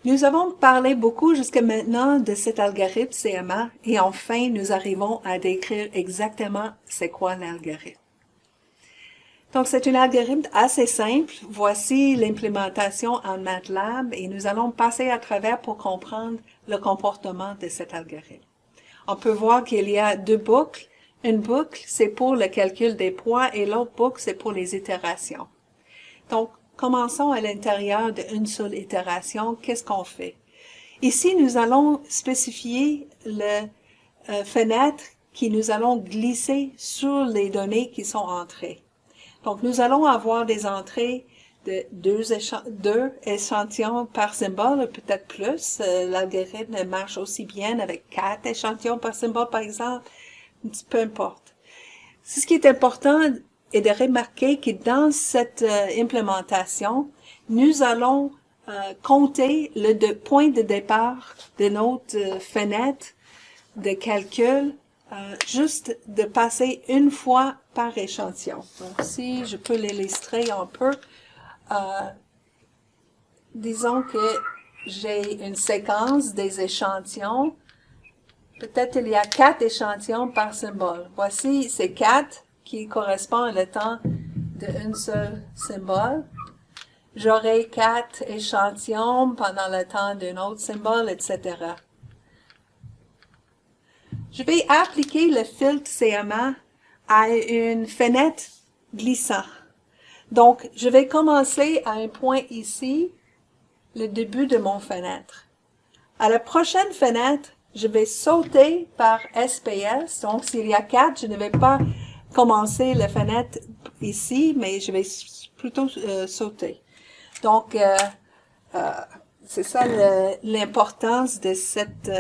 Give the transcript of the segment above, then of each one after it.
Nous avons parlé beaucoup jusqu'à maintenant de cet algorithme CMA et enfin nous arrivons à décrire exactement c'est quoi l'algorithme. Donc c'est un algorithme assez simple. Voici l'implémentation en MATLAB et nous allons passer à travers pour comprendre le comportement de cet algorithme. On peut voir qu'il y a deux boucles. Une boucle, c'est pour le calcul des poids et l'autre boucle, c'est pour les itérations. Donc, commençons à l'intérieur d'une seule itération. Qu'est-ce qu'on fait? Ici, nous allons spécifier le fenêtre qui nous allons glisser sur les données qui sont entrées. Donc, nous allons avoir des entrées de deux échantillons par symbole, peut-être plus. L'algorithme marche aussi bien avec 4 échantillons par symbole, par exemple. Peu importe. Ce qui est important est de remarquer que dans cette implémentation, nous allons compter le point de départ de notre fenêtre de calcul juste de passer une fois par échantillon. Donc, si je peux l'illustrer un peu, disons que j'ai une séquence des échantillons. Peut-être il y a 4 échantillons par symbole. Voici ces 4 qui correspondent au temps d'un seul symbole. J'aurai 4 échantillons pendant le temps d'un autre symbole, etc. Je vais appliquer le filtre CMA à une fenêtre glissant. Donc, je vais commencer à un point ici, le début de mon fenêtre. À la prochaine fenêtre, je vais sauter par SPS. Donc, s'il y a 4, je ne vais pas commencer la fenêtre ici, mais je vais plutôt sauter. Donc, c'est ça l'importance de cette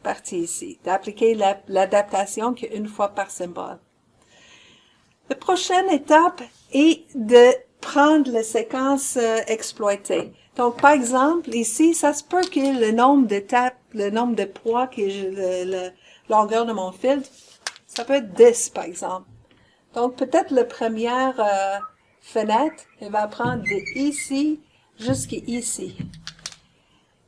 partie ici, d'appliquer l'adaptation qu'une fois par symbole. La prochaine étape est de prendre la séquence exploitée. Donc, par exemple, ici, ça se peut que le nombre d'étapes, le nombre de poids que la longueur de mon filtre, ça peut être 10, par exemple. Donc, peut-être la première fenêtre, elle va prendre de ici jusqu'ici.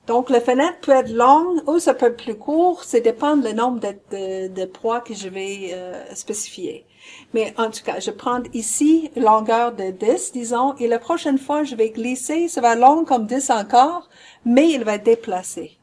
Donc, la fenêtre peut être longue ou ça peut être plus court, ça dépend du nombre de poids que je vais spécifier. Mais en tout cas, je prends ici longueur de 10, disons, et la prochaine fois, je vais glisser, ça va être long comme 10 encore, mais il va être déplacé.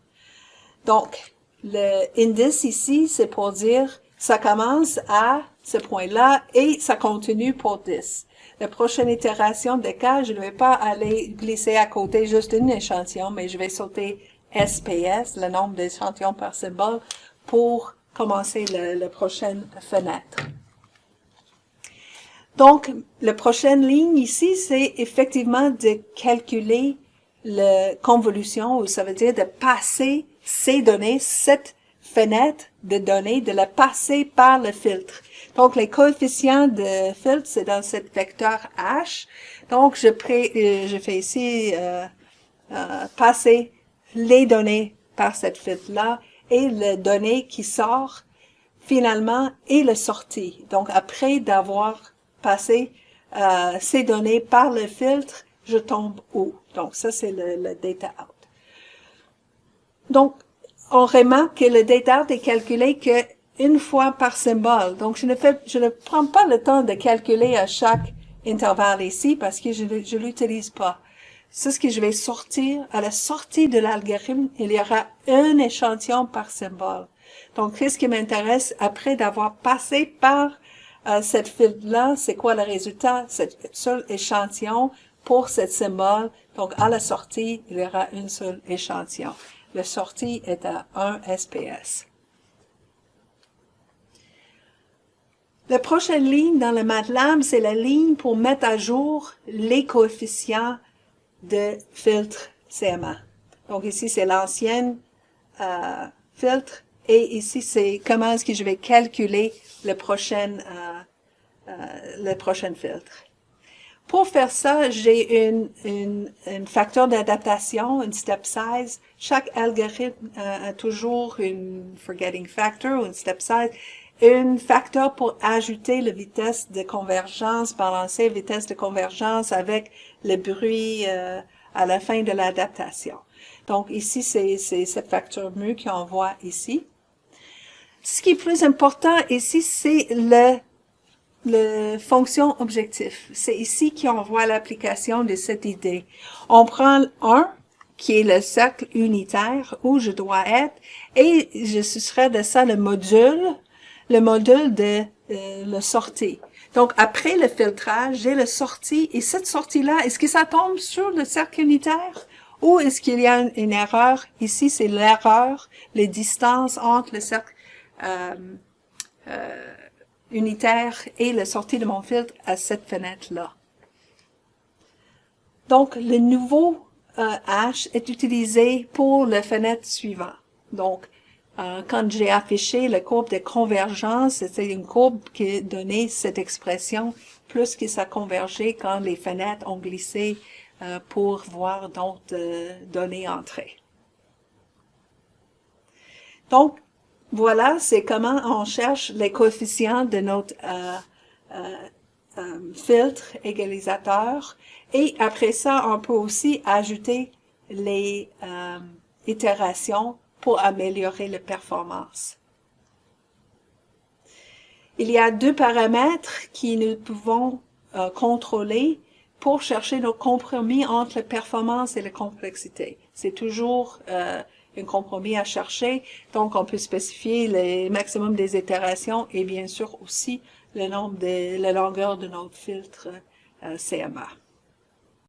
Donc, le indice ici, c'est pour dire, ça commence à ce point-là et ça continue pour 10. La prochaine itération de cas, je ne vais pas aller glisser à côté juste d'un échantillon, mais je vais sauter SPS, le nombre d'échantillons par symbole, pour commencer la prochaine fenêtre. Donc, la prochaine ligne ici, c'est effectivement de calculer la convolution, ou ça veut dire de passer ces données, cette fenêtre de données, de la passer par le filtre. Donc, les coefficients de filtre, c'est dans cet vecteur H. Donc, je fais ici passer les données par cette filtre-là et les données qui sort finalement et le sortie. Donc, après d'avoir passé ces données par le filtre, je tombe où? Donc, ça, c'est le data out. Donc, on remarque que le data out est calculé qu'une fois par symbole. Donc, je ne prends pas le temps de calculer à chaque intervalle ici parce que je l'utilise pas. C'est ce que je vais sortir. À la sortie de l'algorithme, il y aura un échantillon par symbole. Donc, qu'est-ce qui m'intéresse après d'avoir passé par cette filtre-là, c'est quoi le résultat? C'est un seul échantillon pour cette symbole. Donc, à la sortie, il y aura un seul échantillon. La sortie est à 1 SPS. La prochaine ligne dans le MATLAB, c'est la ligne pour mettre à jour les coefficients de filtre CMA. Donc, ici, c'est l'ancienne filtre. Et ici, c'est comment est-ce que je vais calculer le prochain filtre. Pour faire ça, j'ai un facteur d'adaptation, une step size. Chaque algorithme a toujours une forgetting factor ou une step size. Un facteur pour ajouter la vitesse de convergence, balancer la vitesse de convergence avec le bruit à la fin de l'adaptation. Donc ici, c'est cette facture mu qu'on voit ici. Ce qui est plus important ici, c'est le fonction objectif. C'est ici qu'on voit l'application de cette idée. On prend un, qui est le cercle unitaire où je dois être, et je serai de ça le module de le sortie. Donc, après le filtrage, j'ai le sortie, et cette sortie-là, est-ce que ça tombe sur le cercle unitaire? Ou est-ce qu'il y a une erreur? Ici, c'est l'erreur, les distances entre le cercle unitaire et la sortie de mon filtre à cette fenêtre-là. Donc, le nouveau hash est utilisé pour la fenêtre suivante. Donc, quand j'ai affiché la courbe de convergence, c'est une courbe qui donnait cette expression, plus que ça convergeait quand les fenêtres ont glissé pour voir d'autres données entrer. Donc, voilà, c'est comment on cherche les coefficients de notre filtre égalisateur. Et après ça, on peut aussi ajouter les itérations pour améliorer la performance. Il y a deux paramètres que nous pouvons contrôler pour chercher nos compromis entre la performance et la complexité. C'est toujours un compromis à chercher, donc on peut spécifier le maximum des itérations et bien sûr aussi la longueur de notre filtre CMA.